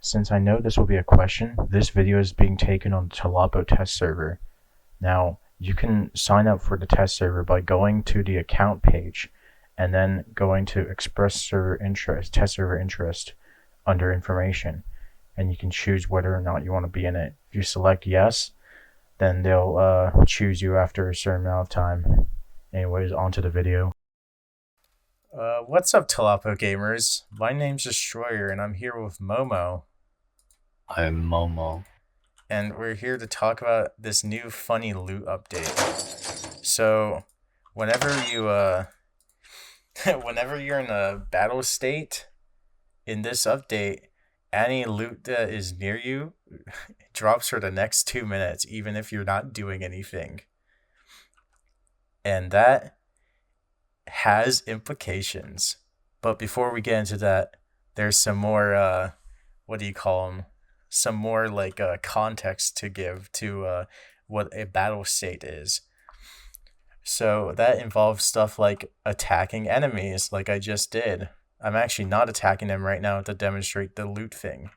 Since I know this will be a question, this video is being taken on the TLOPO test server. Now, you can sign up for the test server by going to the account page and then going to Express Server Interest, Test Server Interest under Information. And you can choose whether or not you want to be in it. If you select yes, then they'll choose you after a certain amount of time. Anyways, on to the video. What's up, TLOPO gamers? My name's Destroyer, and I'm here with Momo. I'm Momo. And we're here to talk about this new funny loot update. So, whenever you whenever you're in a battle state in this update, any loot that is near you drops for the next 2 minutes, even if you're not doing anything. And that has implications. But before we get into that, there's some more what do you call them? Some more context to give to what a battle state is. So that involves stuff like attacking enemies, like I just did. I'm actually not attacking them right now to demonstrate the loot thing.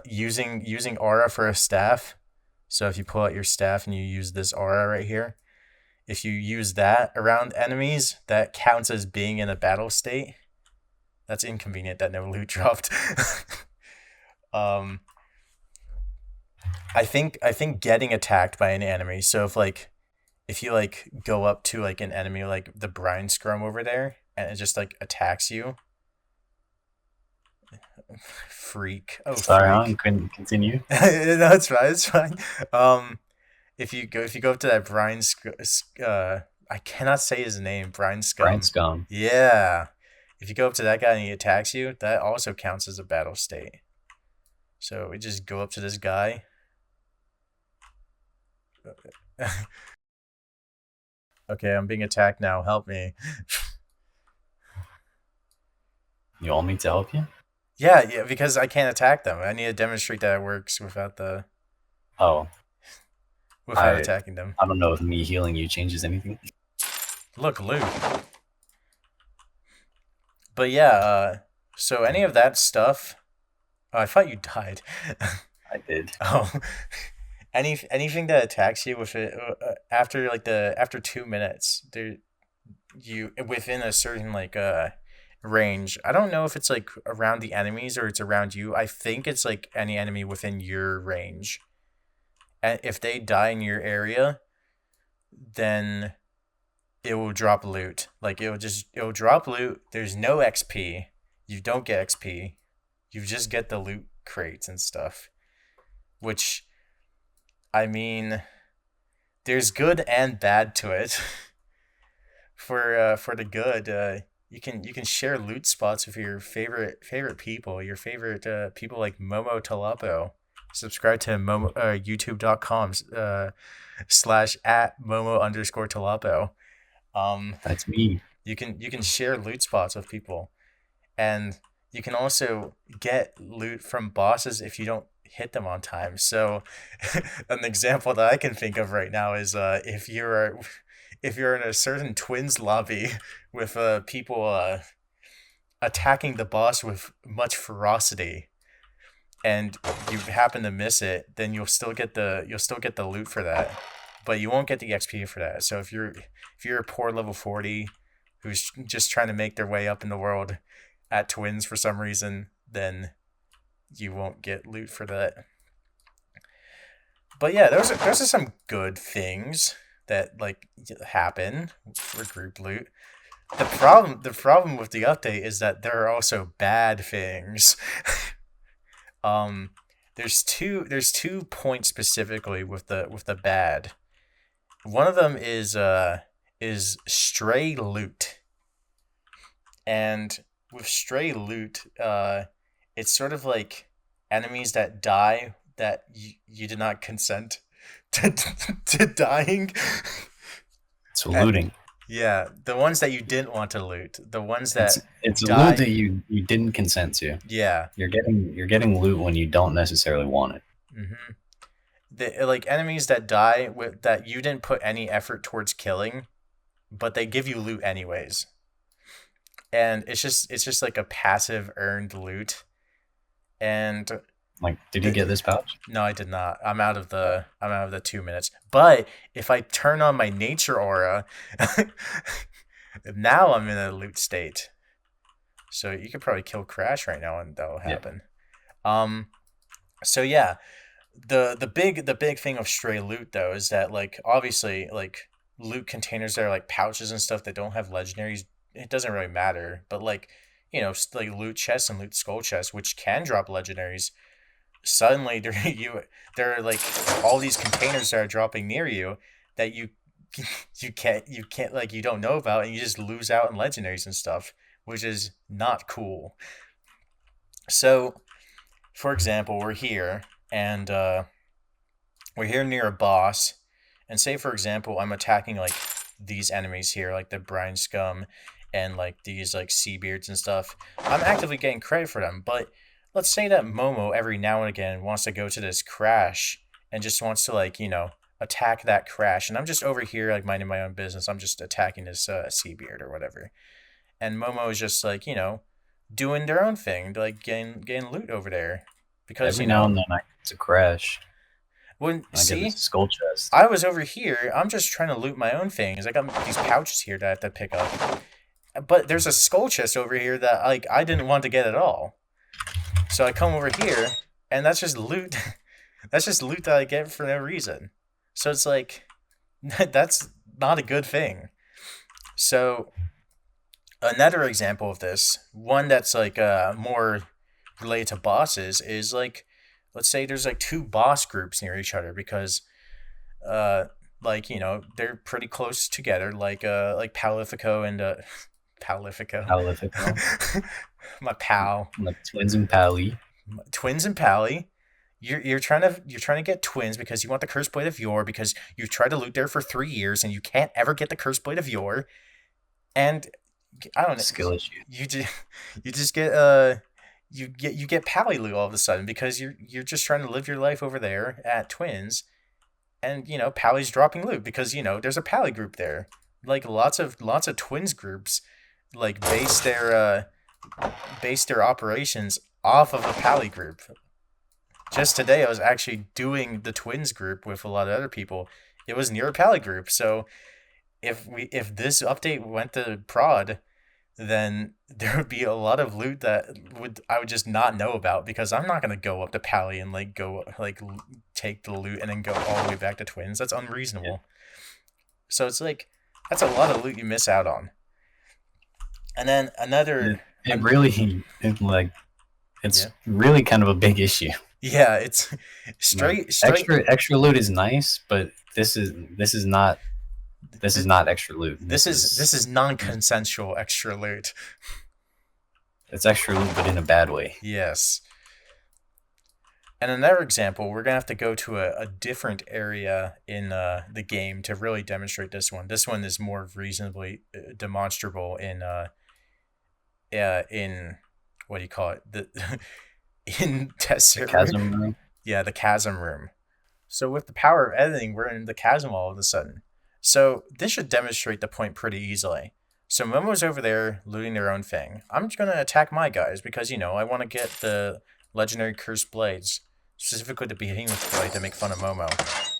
Using aura for a staff. So if you pull out your staff and you use this aura right here, if you use that around enemies, that counts as being in a battle state. That's inconvenient that no loot dropped. I think getting attacked by an enemy. So if you go up to an enemy like the brine scrum over there and it just attacks you. Freak. Oh, Sorry, I freak. couldn't continue. No, it's fine. It's fine. If you go up to that brine, I cannot say his name. Brine Brian scum. Scum. Yeah. If you go up to that guy and he attacks you, that also counts as a battle state. So we just go up to this guy. Okay, I'm being attacked now. Help me. You want me to help you? Yeah, because I can't attack them. I need to demonstrate that it works without Oh, I attacking them. I don't know if me healing you changes anything. Look, loot. But yeah, so any of that stuff. Oh, I thought you died. I did. Oh, anything that attacks you with it after after 2 minutes, you within a certain range. I don't know if it's around the enemies or it's around you. I think it's any enemy within your range. And if they die in your area, then it will drop loot. It'll drop loot. There's no XP. You don't get XP. You just get the loot crates and stuff. Which, I mean, there's good and bad to it. For the good, you can share loot spots with your favorite people, your favorite people like Momo TLOPO. Subscribe to youtube.com slash at Momo_TLOPO. That's me. You can share loot spots with people, and you can also get loot from bosses if you don't hit them on time. So, an example that I can think of right now is if you're in a certain twins lobby with people attacking the boss with much ferocity, and you happen to miss it, then you'll still get the loot for that, but you won't get the XP for that. So if you're a poor level 40 who's just trying to make their way up in the world at twins for some reason, then you won't get loot for that. But yeah, those are some good things that happen for group loot. The problem with the update is that there are also bad things. There's two points specifically with the bad. One of them is stray loot. And with stray loot, it's sort of like enemies that die that you did not consent to dying. It's looting. Yeah, the ones that you didn't want to loot, the ones that It's a die. loot that you didn't consent to. Yeah. You're getting loot when you don't necessarily want it. Mm-hmm. Enemies that die with that you didn't put any effort towards killing, but they give you loot anyways. And it's just like a passive earned loot And Like, did you the, get this pouch? no, I did not. Oh, I'm out of the 2 minutes. But if I turn on my nature aura, now I'm in a loot state. So you could probably kill Crash right now, and that'll yeah. happen. Um. So yeah, the big thing of stray loot though is that like obviously like loot containers that are like pouches and stuff that don't have legendaries, it doesn't really matter. But like like loot chests and loot skull chests, which can drop legendaries, suddenly there are like all these containers that are dropping near you that you can't like you don't know about, and you just lose out on legendaries and stuff, which is not cool. So for example, and we're here near a boss, and say for example I'm attacking like these enemies here, like the brine scum and like these like sea beards and stuff. I'm actively getting credit for them, but let's say that Momo every now and again wants to go to this crash and just wants to like attack that crash, and I'm just over here like minding my own business. I'm just attacking this sea beard or whatever, and Momo is just like doing their own thing, like getting loot over there because Every now and then, it's a crash. when I get this see skull chest. I was over here. I'm just trying to loot my own things. I got these pouches here that I have to pick up. But there's a skull chest over here that like I didn't want to get at all. So I come over here, and that's just loot. That's just loot that I get for no reason. So it's like that's not a good thing. So another example of this, one that's like more related to bosses, is like let's say there's like two boss groups near each other because uh like they're pretty close together, like Palifico and Palifico. Palifico. My pal. Like twins and Pally. Twins and Pally. You're trying to get twins because you want the cursed blade of yore, because you've tried to loot there for 3 years and you can't ever get the cursed blade of yore. And I don't know, Skill issue. you just you just get you get Pally loot all of a sudden because you're just trying to live your life over there at twins. And Pally's dropping loot because there's a Pally group there. Like lots of twins groups like base their operations off of a Pally group. Just today I was actually doing the twins group with a lot of other people. It was near a Pally group. So if this update went to prod, then there would be a lot of loot that I would just not know about because I'm not gonna go up to Pally and like go like take the loot and then go all the way back to twins. That's unreasonable. Yeah. So it's like that's a lot of loot you miss out on. And then It really, it's yeah, really kind of a big issue. yeah, it's Like straight. extra loot is nice, but this is not extra loot. This is non-consensual extra loot. It's extra loot, but in a bad way. Yes. And another example, we're gonna have to go to a different area in the game to really demonstrate this one. This one is more reasonably demonstrable in what do you call it? The in test The server. chasm room. Yeah, the chasm room. So with the power of editing, we're in the chasm all of a sudden. So this should demonstrate the point pretty easily. So Momo's over there looting their own thing. I'm just gonna attack my guys because I want to get the legendary cursed blades, specifically the behemoth blade to make fun of Momo.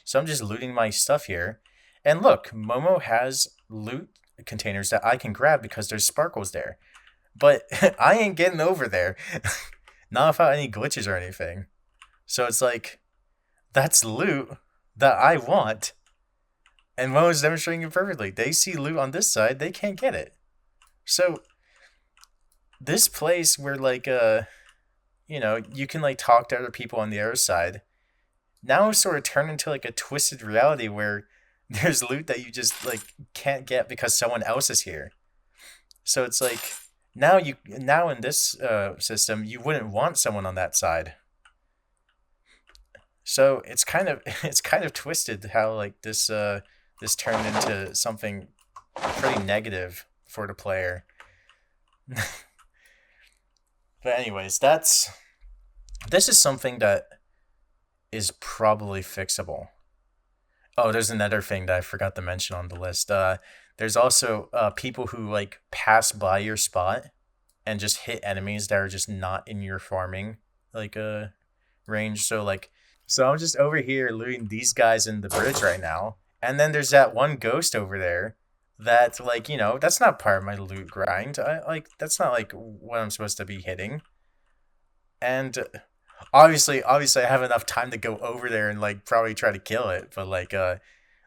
So I'm just looting my stuff here, and look, Momo has loot containers that I can grab because there's sparkles there. But I ain't getting over there, not without any glitches or anything. So it's like that's loot that I want. And Momo's demonstrating it perfectly. They see loot on this side, they can't get it. So this place where like you can like talk to other people on the other side, now it's sort of turned into like a twisted reality where there's loot that you just like can't get because someone else is here. So it's like now in this system you wouldn't want someone on that side. So it's kind of it's kind of twisted how like this turned into something pretty negative for the player. But anyways, this is something that is probably fixable. Oh, there's another thing that I forgot to mention on the list. There's also people who like pass by your spot and just hit enemies that are just not in your farming like range. So I'm just over here looting these guys in the bridge right now, and then there's that one ghost over there. That like that's not part of my loot grind. That's not like what I'm supposed to be hitting. And obviously I have enough time to go over there and like probably try to kill it. But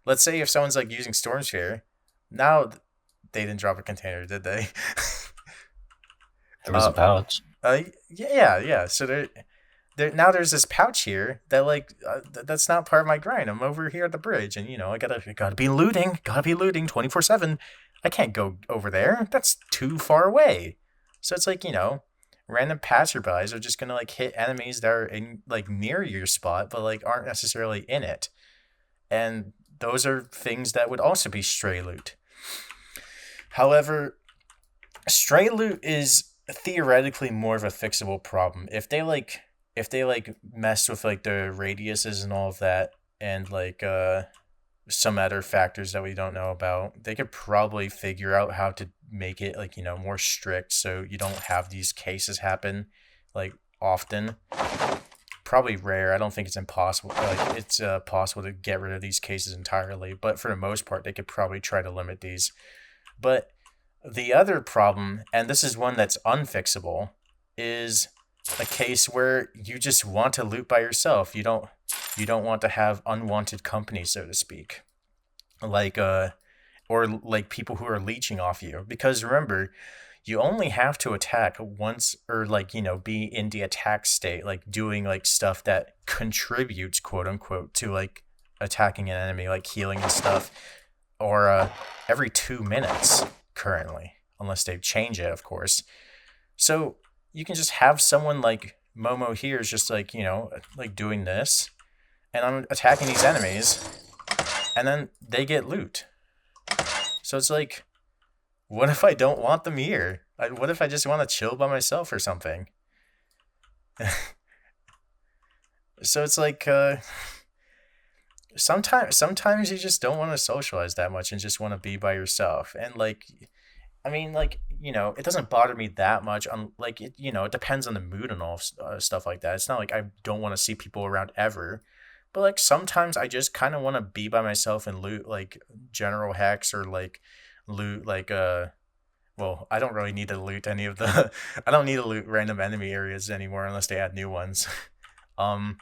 let's say if someone's like using storm sphere, now they didn't drop a container, did they? There was a uh, pouch. yeah. So there now there's this pouch here that that's not part of my grind. I'm over here at the bridge, and I gotta be looting, 24/7. I can't go over there. That's too far away. So it's like random passerbys are just gonna like hit enemies that are in like near your spot, but like aren't necessarily in it. And those are things that would also be stray loot. However, stray loot is theoretically more of a fixable problem if they mess with like the radiuses and all of that, and some other factors that we don't know about. They could probably figure out how to make it like more strict so you don't have these cases happen like often. Probably rare. I don't think it's impossible. Like it's possible to get rid of these cases entirely, but for the most part, they could probably try to limit these. But the other problem, and this is one that's unfixable, is a case where you just want to loot by yourself. You don't want to have unwanted company, so to speak. Like or like people who are leeching off you. Because remember, you only have to attack once, or be in the attack state, like doing like stuff that contributes, quote unquote, to like attacking an enemy, like healing and stuff, or every 2 minutes currently, unless they change it, of course. So you can just have someone like Momo here is just like doing this, and I'm attacking these enemies, and then they get loot. So it's like, what if I don't want them here? What if I just want to chill by myself or something? So it's like, sometimes you just don't want to socialize that much and just want to be by yourself. And I mean, it doesn't bother me that much. It depends on the mood and all stuff like that. It's not like I don't want to see people around ever, but like sometimes I just kind of want to be by myself and loot like general hacks, or like loot well, I don't really need to loot any of the I don't need to loot random enemy areas anymore unless they add new ones. um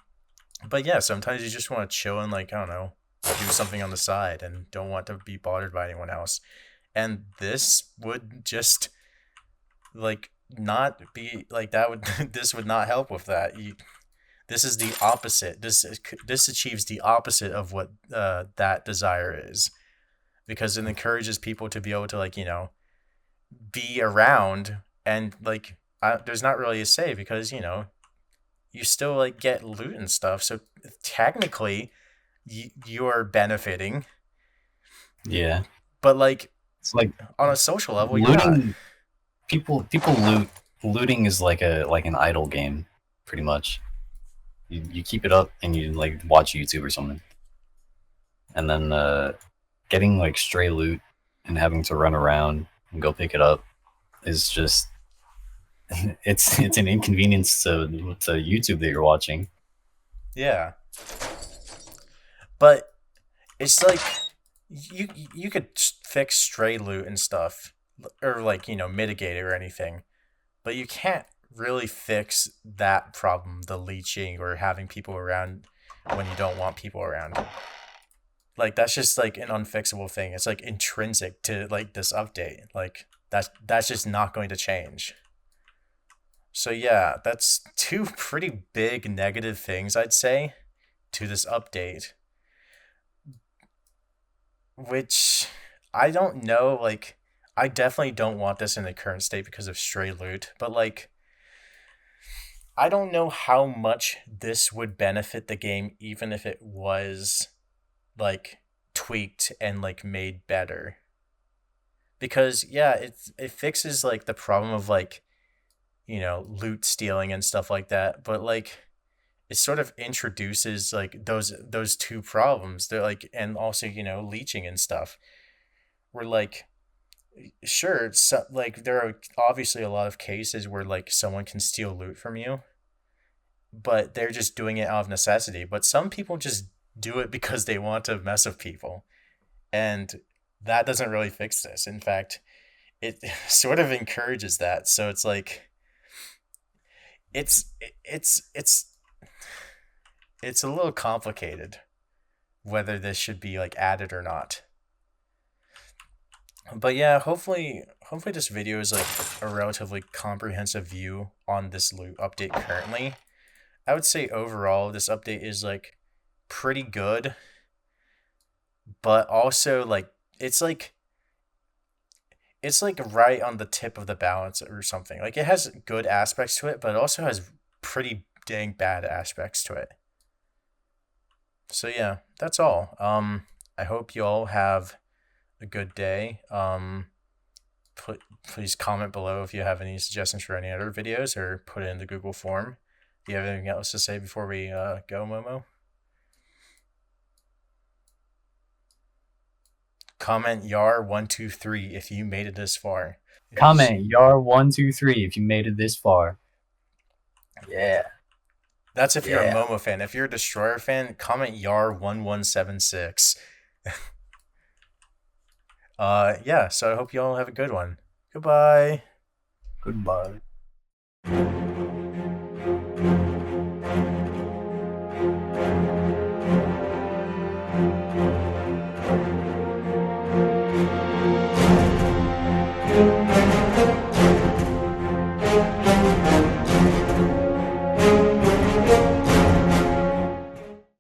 but yeah, sometimes you just want to chill and I don't know, do something on the side and don't want to be bothered by anyone else. And this would just not be like that would this would not help with that. This is the opposite. This achieves the opposite of what that desire is, because it encourages people to be able to be around, and there's not really a say, because you still get loot and stuff. So technically, you're benefiting, Yeah, but it's like on a social level, you're not. looting. People loot. Looting is like an idle game, pretty much. You keep it up and you like watch YouTube or something, and then getting like stray loot and having to run around and go pick it up is just it's an inconvenience to YouTube that you're watching. Yeah, but it's like you could fix stray loot and stuff, or mitigate it or anything, but you can't really fix that problem, the leeching or having people around when you don't want people around. Like that's just like an unfixable thing. It's like intrinsic to this update. Like that's just not going to change. So yeah, that's two pretty big negative things I'd say to this update, which I don't know, I definitely don't want this in the current state because of stray loot, but I don't know how much this would benefit the game even if it was like tweaked and made better. Because yeah, it fixes the problem of loot stealing and stuff like that, but it sort of introduces those two problems. They're and also leeching and stuff. We're sure, there are obviously a lot of cases where someone can steal loot from you, but they're just doing it out of necessity. But some people just do it because they want to mess with people, and that doesn't really fix this. In fact, it sort of encourages that. So it's like it's it's it's it's a little complicated whether this should be like added or not. But yeah, hopefully this video is like a relatively comprehensive view on this loot update currently. I would say overall this update is like pretty good, but also like it's like it's like right on the tip of the balance or something. Like it has good aspects to it, but it also has pretty dang bad aspects to it. So yeah, that's all. I hope you all have a good day. Please comment below if you have any suggestions for any other videos, or put it in the Google form. Do you have anything else to say before we go, Momo? Comment YAR123 if you made it this far. Comment YAR123 if you made it this far. Yeah. That's if you're a Yeah. Momo fan. If you're a Destroyer fan, comment YAR1176. Yeah, so I hope you all have a good one. Goodbye. Goodbye.